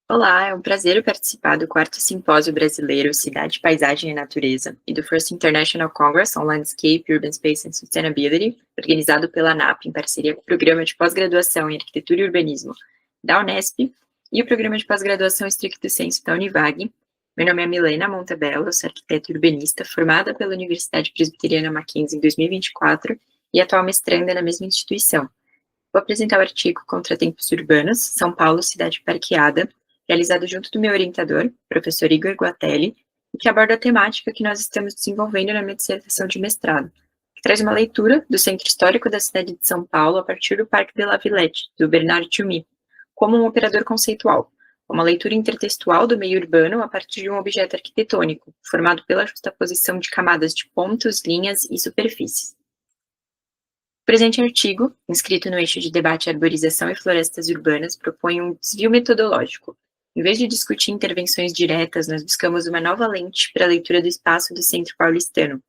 Olá, é um prazer participar do quarto Simpósio Brasileiro Cidade, Paisagem e Natureza e do First International Congress on Landscape, Urban Space and Sustainability, organizado pela ANAP em parceria com o Programa de Pós-Graduação em Arquitetura e Urbanismo da Unesp e o Programa de Pós-Graduação Stricto Sensu da Univag. Meu nome é Milena Montebello, sou arquiteta e urbanista formada pela Universidade Presbiteriana Mackenzie em 2024 e atual mestranda na mesma instituição. Vou apresentar o artigo Contratempos Urbanos, São Paulo, Cidade Parqueada, realizado junto do meu orientador, professor Igor Guatelli, e que aborda a temática que nós estamos desenvolvendo na minha dissertação de mestrado, que traz uma leitura do Centro Histórico da cidade de São Paulo a partir do Parque de la Villette, do Bernard Tschumi, como um operador conceitual, uma leitura intertextual do meio urbano a partir de um objeto arquitetônico, formado pela justaposição de camadas de pontos, linhas e superfícies. O presente artigo, inscrito no eixo de debate Arborização e Florestas Urbanas, propõe um desvio metodológico. Em vez de discutir intervenções diretas, nós buscamos uma nova lente para a leitura do espaço do centro paulistano.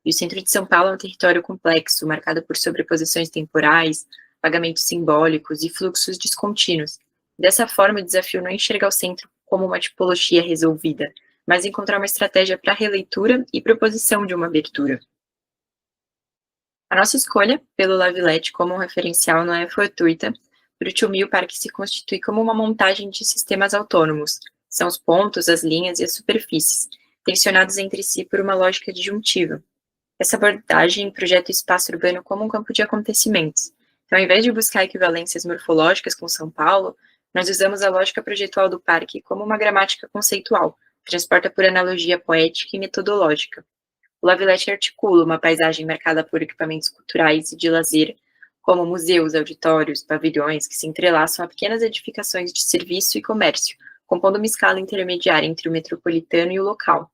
E o centro de São Paulo é um território complexo, marcado por sobreposições temporais, pagamentos simbólicos e fluxos descontínuos. Dessa forma, o desafio não é enxergar o centro como uma tipologia resolvida, mas encontrar uma estratégia para releitura e proposição de uma abertura. A nossa escolha pelo La Villette como um referencial não é fortuita. Para o Tschumi, o parque se constitui como uma montagem de sistemas autônomos. São os pontos, as linhas e as superfícies, tensionados entre si por uma lógica disjuntiva. Essa abordagem projeta o espaço urbano como um campo de acontecimentos. Então, ao invés de buscar equivalências morfológicas com São Paulo, nós usamos a lógica projetual do parque como uma gramática conceitual, que transporta por analogia poética e metodológica. O La Villette articula uma paisagem marcada por equipamentos culturais e de lazer, como museus, auditórios, pavilhões, que se entrelaçam a pequenas edificações de serviço e comércio, compondo uma escala intermediária entre o metropolitano e o local.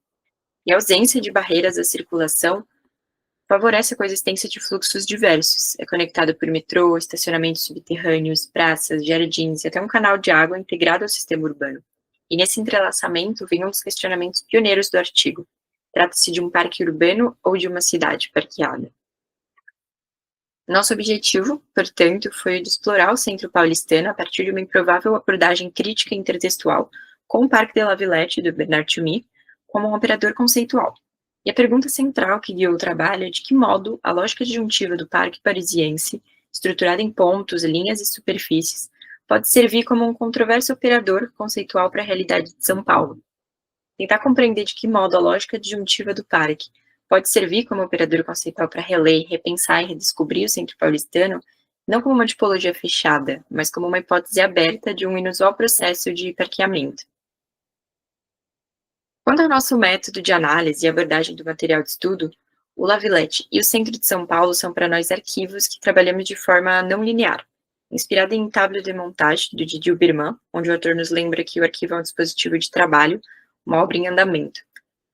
E a ausência de barreiras à circulação favorece a coexistência de fluxos diversos. É conectado por metrô, estacionamentos subterrâneos, praças, jardins e até um canal de água integrado ao sistema urbano. E nesse entrelaçamento vem um dos questionamentos pioneiros do artigo. Trata-se de um parque urbano ou de uma cidade parqueada? Nosso objetivo, portanto, foi o de explorar o centro paulistano a partir de uma improvável abordagem crítica e intertextual com o Parque de la Villette, do Bernard Tschumi, como um operador conceitual. E a pergunta central que guiou o trabalho é de que modo a lógica disjuntiva do parque parisiense, estruturada em pontos, linhas e superfícies, pode servir como um controverso operador conceitual para a realidade de São Paulo. Tentar compreender de que modo a lógica disjuntiva do parque pode servir como operador conceitual para reler, repensar e redescobrir o centro paulistano, não como uma tipologia fechada, mas como uma hipótese aberta de um inusual processo de parqueamento. Quanto ao nosso método de análise e abordagem do material de estudo, o La Villette e o Centro de São Paulo são para nós arquivos que trabalhamos de forma não linear, inspirada em Table de Montage, do Didier Birman, onde o autor nos lembra que o arquivo é um dispositivo de trabalho, uma obra em andamento.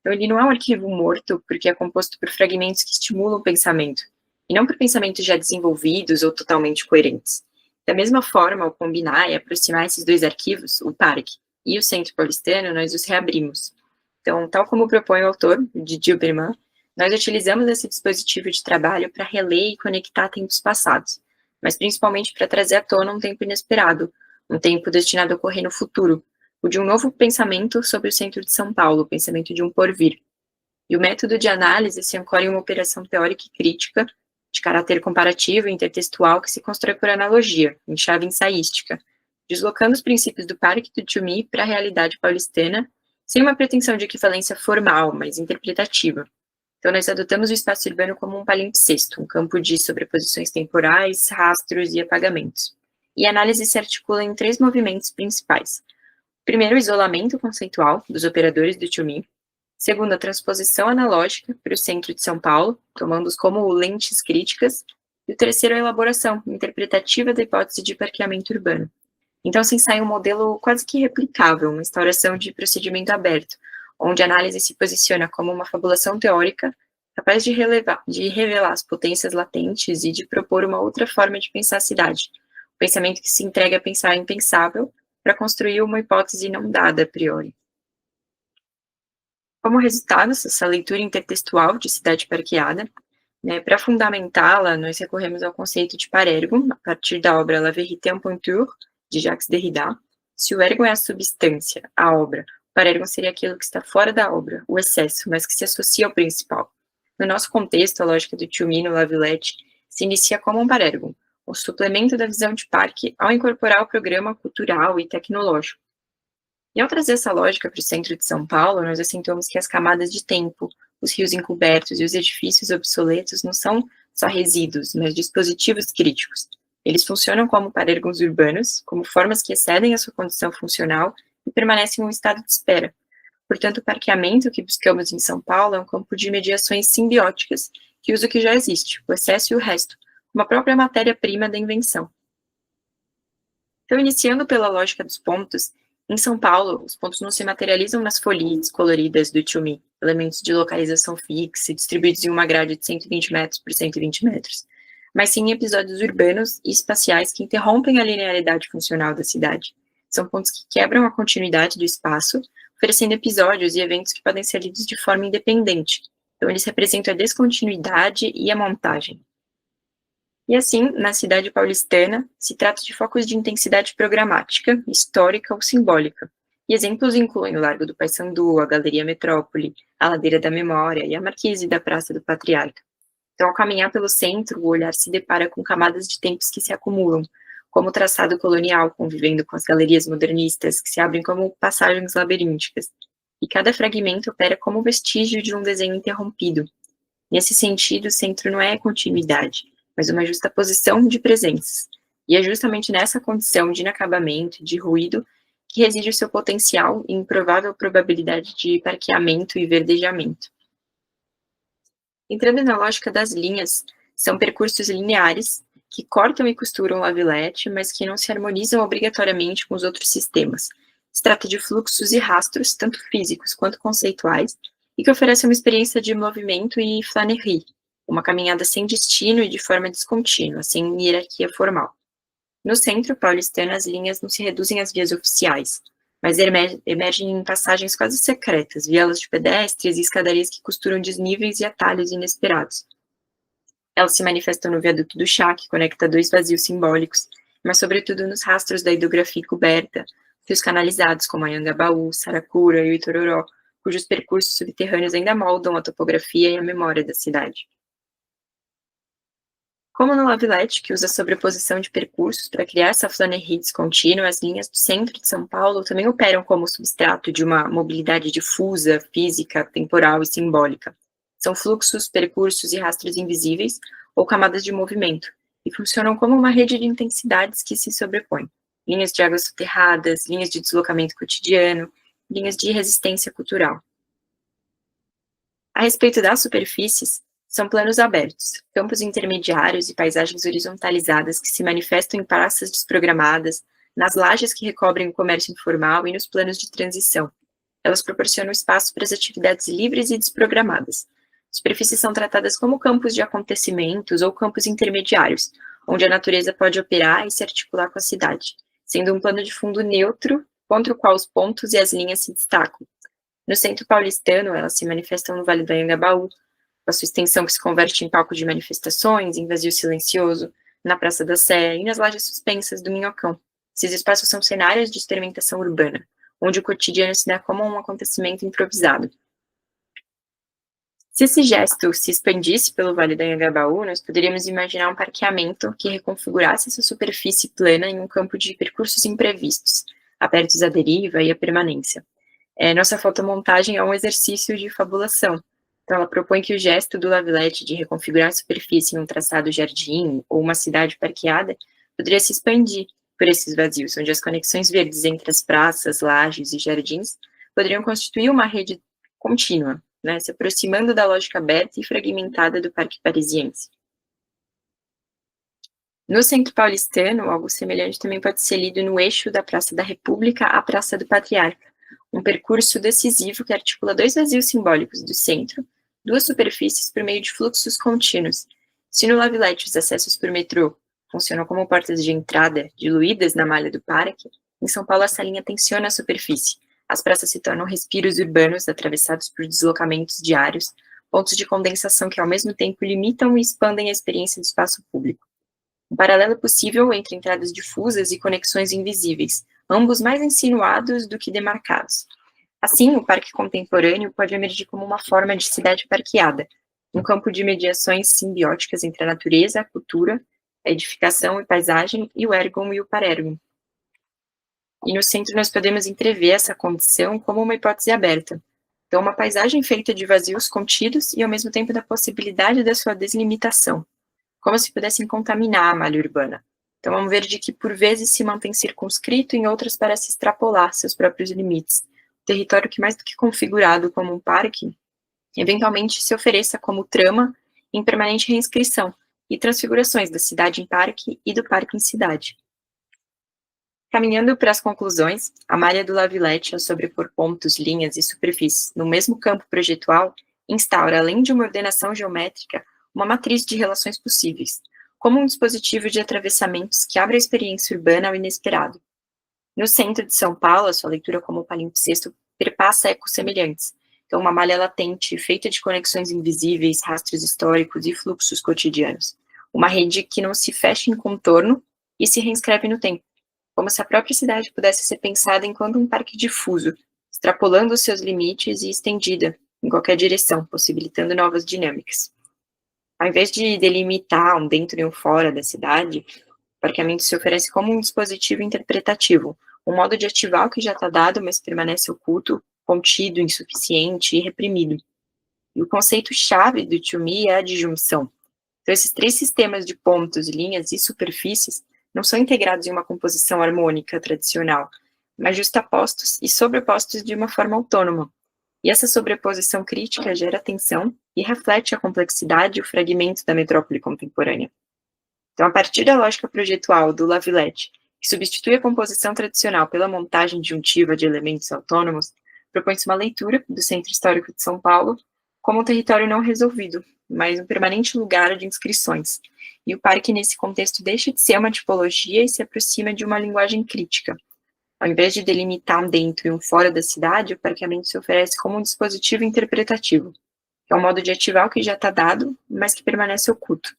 Então, ele não é um arquivo morto porque é composto por fragmentos que estimulam o pensamento, e não por pensamentos já desenvolvidos ou totalmente coerentes. Da mesma forma, ao combinar e aproximar esses dois arquivos, o parque e o centro paulistano, nós os reabrimos. Então, tal como propõe o autor, Didier Birman, nós utilizamos esse dispositivo de trabalho para reler e conectar tempos passados, mas principalmente para trazer à tona um tempo inesperado, um tempo destinado a ocorrer no futuro, o de um novo pensamento sobre o centro de São Paulo, o pensamento de um porvir. E o método de análise se ancora em uma operação teórica e crítica, de caráter comparativo e intertextual, que se constrói por analogia, em chave ensaística, deslocando os princípios do Parque do Tschumi para a realidade paulistana, sem uma pretensão de equivalência formal, mas interpretativa. Então, nós adotamos o espaço urbano como um palimpsesto, um campo de sobreposições temporais, rastros e apagamentos. E a análise se articula em 3 movimentos principais. Primeiro, o isolamento conceitual dos operadores do Tschumi. Segundo, a transposição analógica para o centro de São Paulo, tomando-os como lentes críticas. E o terceiro, a elaboração interpretativa da hipótese de parqueamento urbano. Então, se ensaia um modelo quase que replicável, uma instauração de procedimento aberto, onde a análise se posiciona como uma fabulação teórica capaz de revelar as potências latentes e de propor uma outra forma de pensar a cidade. O pensamento que se entrega a pensar o impensável para construir uma hipótese não dada a priori. Como resultado dessa leitura intertextual de cidade parqueada, para fundamentá-la, nós recorremos ao conceito de parergo, a partir da obra La Vérité en peinture, de Jacques Derrida, Se o ergon é a substância, a obra, o parergon seria aquilo que está fora da obra, o excesso, mas que se associa ao principal. No nosso contexto, a lógica do Tioumi no Lavilette se inicia como um parergon, o suplemento da visão de parque ao incorporar o programa cultural e tecnológico. E ao trazer essa lógica para o centro de São Paulo, nós assentamos que as camadas de tempo, os rios encobertos e os edifícios obsoletos não são só resíduos, mas dispositivos críticos. Eles funcionam como parergons urbanos, como formas que excedem a sua condição funcional e permanecem em um estado de espera. Portanto, o parqueamento que buscamos em São Paulo é um campo de mediações simbióticas, que usa o que já existe, o excesso e o resto, como a própria matéria-prima da invenção. Então, iniciando pela lógica dos pontos, em São Paulo, os pontos não se materializam nas folheas coloridas do Tioumi, elementos de localização fixa, distribuídos em uma grade de 120 metros por 120 metros, mas sim em episódios urbanos e espaciais que interrompem a linearidade funcional da cidade. São pontos que quebram a continuidade do espaço, oferecendo episódios e eventos que podem ser lidos de forma independente. Então, eles representam a descontinuidade e a montagem. E assim, na cidade paulistana, se trata de focos de intensidade programática, histórica ou simbólica. E exemplos incluem o Largo do Paissandu, a Galeria Metrópole, a Ladeira da Memória e a Marquise da Praça do Patriarca. Então, ao caminhar pelo centro, o olhar se depara com camadas de tempos que se acumulam, como o traçado colonial convivendo com as galerias modernistas, que se abrem como passagens labirínticas. E cada fragmento opera como vestígio de um desenho interrompido. Nesse sentido, o centro não é continuidade, mas uma justaposição de presenças. E é justamente nessa condição de inacabamento, de ruído, que reside o seu potencial e improvável probabilidade de parqueamento e verdejamento. Entrando na lógica das linhas, são percursos lineares que cortam e costuram o Lavilette, mas que não se harmonizam obrigatoriamente com os outros sistemas. Se trata de fluxos e rastros, tanto físicos quanto conceituais, e que oferecem uma experiência de movimento e flânerie, uma caminhada sem destino e de forma descontínua, sem hierarquia formal. No centro paulistano, as linhas não se reduzem às vias oficiais, mas emergem em passagens quase secretas, vielas de pedestres e escadarias que costuram desníveis e atalhos inesperados. Elas se manifestam no viaduto do chá, que conecta dois vazios simbólicos, mas sobretudo nos rastros da hidrografia coberta, rios canalizados como a Anhangabaú, Saracura e o Itororó, cujos percursos subterrâneos ainda moldam a topografia e a memória da cidade. Como no Lavilette, que usa a sobreposição de percursos para criar essa flânerie descontínua, as linhas do centro de São Paulo também operam como substrato de uma mobilidade difusa, física, temporal e simbólica. São fluxos, percursos e rastros invisíveis, ou camadas de movimento, e funcionam como uma rede de intensidades que se sobrepõem. Linhas de águas soterradas, linhas de deslocamento cotidiano, linhas de resistência cultural. A respeito das superfícies, são planos abertos, campos intermediários e paisagens horizontalizadas que se manifestam em praças desprogramadas, nas lajes que recobrem o comércio informal e nos planos de transição. Elas proporcionam espaço para as atividades livres e desprogramadas. Superfícies são tratadas como campos de acontecimentos ou campos intermediários, onde a natureza pode operar e se articular com a cidade, sendo um plano de fundo neutro contra o qual os pontos e as linhas se destacam. No centro paulistano, elas se manifestam no Vale do Anhangabaú, com a sua extensão que se converte em palco de manifestações, em vazio silencioso, na Praça da Sé e nas lajes suspensas do Minhocão. Esses espaços são cenários de experimentação urbana, onde o cotidiano se dá como um acontecimento improvisado. Se esse gesto se expandisse pelo Vale do Anhangabaú, nós poderíamos imaginar um parqueamento que reconfigurasse essa superfície plana em um campo de percursos imprevistos, abertos à deriva e à permanência. Nossa fotomontagem é um exercício de fabulação. Então, ela propõe que o gesto do Lavilette de reconfigurar a superfície em um traçado jardim ou uma cidade parqueada poderia se expandir por esses vazios, onde as conexões verdes entre as praças, lajes e jardins poderiam constituir uma rede contínua, né, se aproximando da lógica aberta e fragmentada do Parque Parisiense. No centro paulistano, algo semelhante também pode ser lido no eixo da Praça da República à Praça do Patriarca, um percurso decisivo que articula dois vazios simbólicos do centro, duas superfícies por meio de fluxos contínuos. Se no Lavilette os acessos por metrô funcionam como portas de entrada, diluídas na malha do parque, em São Paulo essa linha tensiona a superfície. As praças se tornam respiros urbanos atravessados por deslocamentos diários, pontos de condensação que ao mesmo tempo limitam e expandem a experiência do espaço público. Um paralelo possível entre entradas difusas e conexões invisíveis, ambos mais insinuados do que demarcados. Assim, o parque contemporâneo pode emergir como uma forma de cidade parqueada, um campo de mediações simbióticas entre a natureza, a cultura, a edificação e paisagem, e o ergon e o parergon. E no centro nós podemos entrever essa condição como uma hipótese aberta. Então, uma paisagem feita de vazios contidos e, ao mesmo tempo, da possibilidade da sua deslimitação, como se pudessem contaminar a malha urbana. Então, é um verde que, por vezes, se mantém circunscrito, em outras parece extrapolar seus próprios limites. Território que, mais do que configurado como um parque, eventualmente se ofereça como trama em permanente reinscrição e transfigurações da cidade em parque e do parque em cidade. Caminhando para as conclusões, a malha do Lavillette, ao sobrepor pontos, linhas e superfícies no mesmo campo projetual, instaura, além de uma ordenação geométrica, uma matriz de relações possíveis, como um dispositivo de atravessamentos que abre a experiência urbana ao inesperado. No centro de São Paulo, a sua leitura como palimpsesto perpassa ecos semelhantes. Então, uma malha latente, feita de conexões invisíveis, rastros históricos e fluxos cotidianos. Uma rede que não se fecha em contorno e se reinscreve no tempo, como se a própria cidade pudesse ser pensada enquanto um parque difuso, extrapolando os seus limites e estendida em qualquer direção, possibilitando novas dinâmicas. Ao invés de delimitar um dentro e um fora da cidade, o parqueamento se oferece como um dispositivo interpretativo, um modo de ativar o que já está dado, mas permanece oculto, contido, insuficiente e reprimido. E o conceito-chave do To Me é a disjunção. Então, esses três sistemas de pontos, linhas e superfícies não são integrados em uma composição harmônica tradicional, mas justapostos e sobrepostos de uma forma autônoma. E essa sobreposição crítica gera tensão e reflete a complexidade e o fragmento da metrópole contemporânea. Então, a partir da lógica projetual do Lavillette, que substitui a composição tradicional pela montagem disjuntiva de elementos autônomos, propõe-se uma leitura do Centro Histórico de São Paulo como um território não resolvido, mas um permanente lugar de inscrições. E o parque, nesse contexto, deixa de ser uma tipologia e se aproxima de uma linguagem crítica. Ao invés de delimitar um dentro e um fora da cidade, o parqueamento se oferece como um dispositivo interpretativo, que é um modo de ativar o que já está dado, mas que permanece oculto.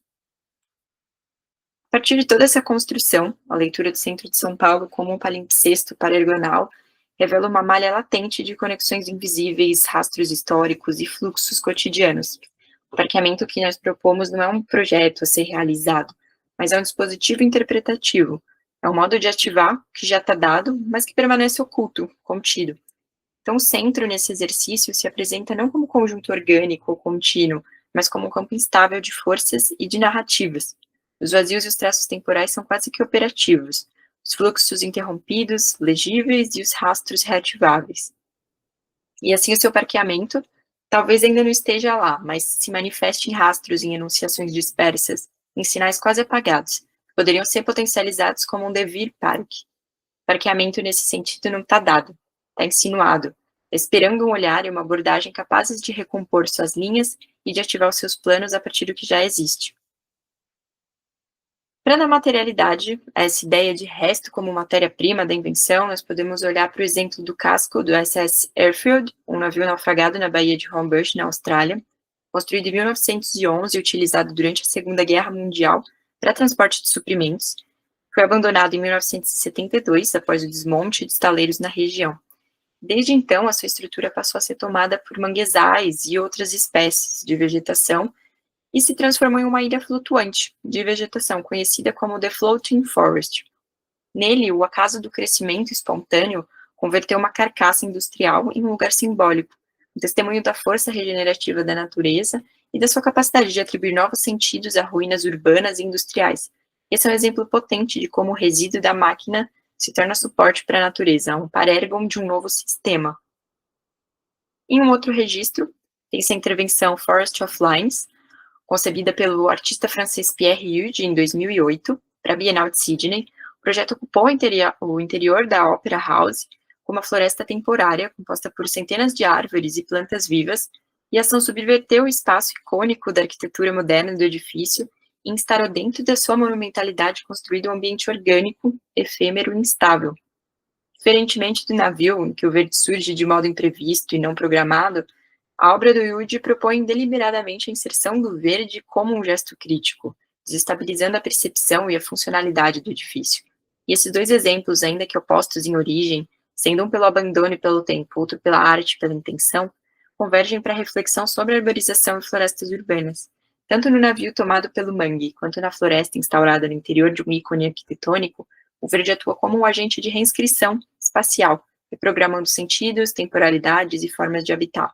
A partir de toda essa construção, a leitura do centro de São Paulo como um palimpsesto parergonal revela uma malha latente de conexões invisíveis, rastros históricos e fluxos cotidianos. O parqueamento que nós propomos não é um projeto a ser realizado, mas é um dispositivo interpretativo. É um modo de ativar o que já está dado, mas que permanece oculto, contido. Então, o centro nesse exercício se apresenta não como conjunto orgânico ou contínuo, mas como um campo instável de forças e de narrativas. Os vazios e os traços temporais são quase que operativos, os fluxos interrompidos, legíveis e os rastros reativáveis. E assim o seu parqueamento talvez ainda não esteja lá, mas se manifeste em rastros, em enunciações dispersas, em sinais quase apagados, que poderiam ser potencializados como um devir parque. Parqueamento nesse sentido não está dado, está insinuado, esperando um olhar e uma abordagem capazes de recompor suas linhas e de ativar os seus planos a partir do que já existe. Para dar materialidade a essa ideia de resto como matéria-prima da invenção, nós podemos olhar para o exemplo do casco do SS Airfield, um navio naufragado na Baía de Homebush, na Austrália, construído em 1911 e utilizado durante a Segunda Guerra Mundial para transporte de suprimentos. Foi abandonado em 1972, após o desmonte de estaleiros na região. Desde então, a sua estrutura passou a ser tomada por manguezais e outras espécies de vegetação, e se transformou em uma ilha flutuante de vegetação, conhecida como The Floating Forest. Nele, o acaso do crescimento espontâneo converteu uma carcaça industrial em um lugar simbólico, um testemunho da força regenerativa da natureza e da sua capacidade de atribuir novos sentidos a ruínas urbanas e industriais. Esse é um exemplo potente de como o resíduo da máquina se torna suporte para a natureza, um parergon de um novo sistema. Em um outro registro, tem-se a intervenção Forest of Lines, concebida pelo artista francês Pierre Hugues em 2008, para a Bienal de Sydney. O projeto ocupou o interior da Opera House com uma floresta temporária, composta por centenas de árvores e plantas vivas, e a ação subverteu o espaço icônico da arquitetura moderna do edifício e instalou dentro da sua monumentalidade construído um ambiente orgânico, efêmero e instável. Diferentemente do navio, em que o verde surge de modo imprevisto e não programado, a obra do Hugues propõe deliberadamente a inserção do verde como um gesto crítico, desestabilizando a percepção e a funcionalidade do edifício. E esses dois exemplos, ainda que opostos em origem, sendo um pelo abandono e pelo tempo, outro pela arte e pela intenção, convergem para a reflexão sobre a arborização e florestas urbanas. Tanto no navio tomado pelo mangue, quanto na floresta instaurada no interior de um ícone arquitetônico, o verde atua como um agente de reinscrição espacial, reprogramando sentidos, temporalidades e formas de habitar.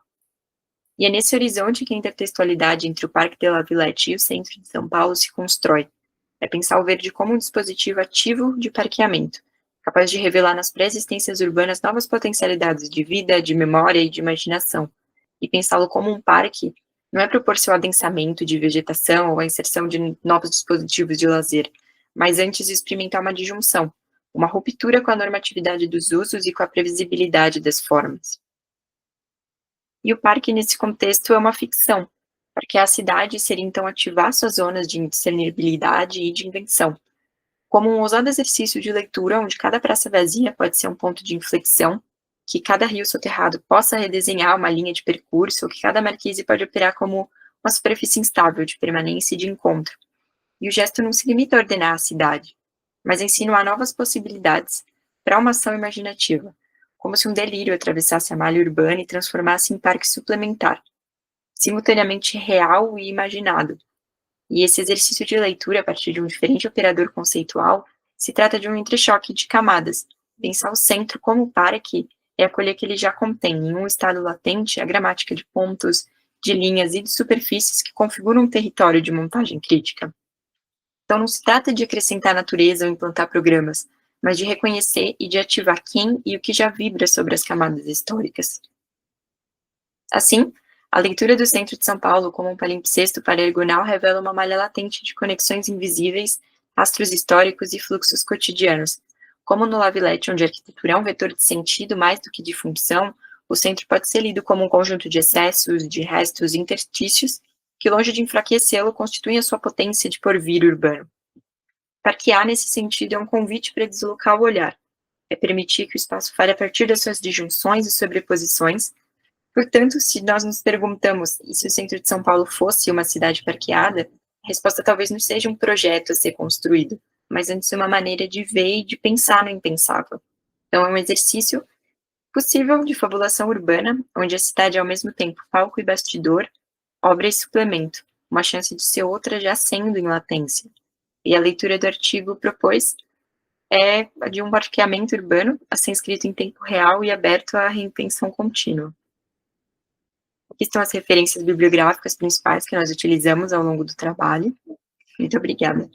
E é nesse horizonte que a intertextualidade entre o Parque de la Villette e o centro de São Paulo se constrói. É pensar o verde como um dispositivo ativo de parqueamento, capaz de revelar nas pré-existências urbanas novas potencialidades de vida, de memória e de imaginação. E pensá-lo como um parque não é propor seu adensamento de vegetação ou a inserção de novos dispositivos de lazer, mas antes experimentar uma disjunção, uma ruptura com a normatividade dos usos e com a previsibilidade das formas. E o parque, nesse contexto, é uma ficção, porque a cidade seria então ativar suas zonas de indiscernibilidade e de invenção, como um ousado exercício de leitura onde cada praça vazia pode ser um ponto de inflexão, que cada rio soterrado possa redesenhar uma linha de percurso, ou que cada marquise pode operar como uma superfície instável de permanência e de encontro. E o gesto não se limita a ordenar a cidade, mas a insinuar novas possibilidades para uma ação imaginativa, como se um delírio atravessasse a malha urbana e transformasse em parque suplementar, simultaneamente real e imaginado. E esse exercício de leitura a partir de um diferente operador conceitual se trata de um entrechoque de camadas. Pensar o centro como parque é acolher que ele já contém, em um estado latente, a gramática de pontos, de linhas e de superfícies que configuram um território de montagem crítica. Então não se trata de acrescentar natureza ou implantar programas, mas de reconhecer e de ativar quem e o que já vibra sobre as camadas históricas. Assim, a leitura do centro de São Paulo como um palimpsesto paraergonal revela uma malha latente de conexões invisíveis, rastros históricos e fluxos cotidianos. Como no Lavilete, onde a arquitetura é um vetor de sentido mais do que de função, o centro pode ser lido como um conjunto de excessos, de restos e interstícios que, longe de enfraquecê-lo, constituem a sua potência de porvir urbano. Parquear, nesse sentido, é um convite para deslocar o olhar, é permitir que o espaço fale a partir das suas disjunções e sobreposições. Portanto, se nós nos perguntamos e se o centro de São Paulo fosse uma cidade parqueada, a resposta talvez não seja um projeto a ser construído, mas antes uma maneira de ver e de pensar no impensável. Então, é um exercício possível de fabulação urbana, onde a cidade é ao mesmo tempo palco e bastidor, obra e suplemento, uma chance de ser outra já sendo em latência. E a leitura do artigo propôs é a de um parqueamento urbano a ser escrito em tempo real e aberto à reinvenção contínua. Aqui estão as referências bibliográficas principais que nós utilizamos ao longo do trabalho. Muito obrigada.